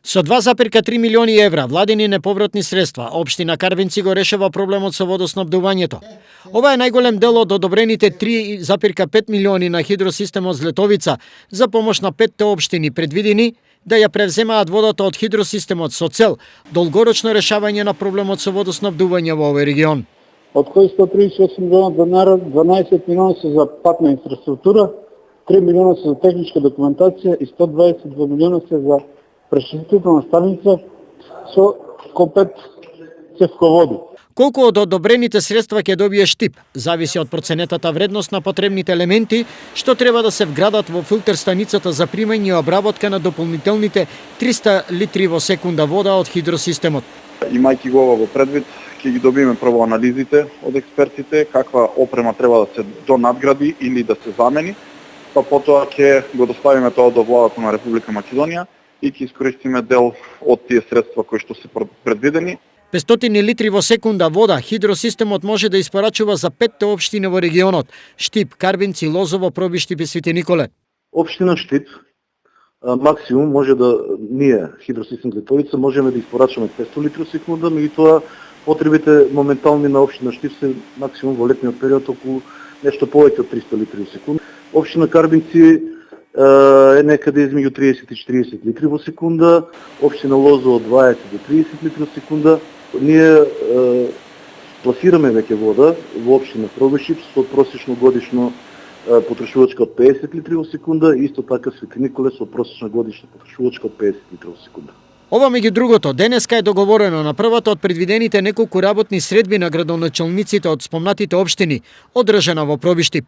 Со 2,3 милиони евра владини неповратни средства, општина Карвенци го решава проблемот со водоснабдувањето. Ова е најголем дел од одобрените 3,5 милиони на хидросистемот Злетовица за помош на 5 општини предвидени да ја превземаат водата од хидросистемот со цел долгорочно решавање на проблемот со водоснабдување во овој регион. Од кои 138 милиона денара, 12 милиона се за патна инфраструктура, 3 милиона се за техничка документација и 122 милиона се за пречистителна станица со компет цевководи. Колку од одобрените средства ќе добие Штип, зависи од проценетата вредност на потребните елементи што треба да се вградат во филтер станицата за примање и обработка на дополнителните 300 литри во секунда вода од хидросистемот. Имајќи го ова во предвид, ќе ги добиеме прво анализите од експертите, каква опрема треба да се донадгради или да се замени, па потоа ќе го доставиме тоа до владата на Република Македонија и ќе искористиме дел од тие средства кои што се предвидени. 500 литри во секунда вода хидросистемот може да испорачува за 5 општини во регионот: Штип, Карвенци, Лозово, Пробиштип и Свети Николе. Општина Штип максимум може да ние хидросистем Злетовица можеме да испорачуваме 500 литри во секунда, меѓутоа потребите моментални на општина Штип се максимум во летниот период околу нешто повеќе од 300 литри во секунда. Општина Карвенци е некаде измеѓу 30 и 40 литри во секунда, општина Лозово 20 до 30 литри во секунда. Ние пласираме веќе вода во општина Пробиштип со просечно годишно потрошувачка од 50 литри во секунда и исто така Свети Николе со просечна годишна потрошувачка од 50 литри во секунда. Ова меѓу другото, денеска е договорено на првата од предвидените неколку работни средби на градоначалниците од спомнатите општини, одржана во Пробиштип.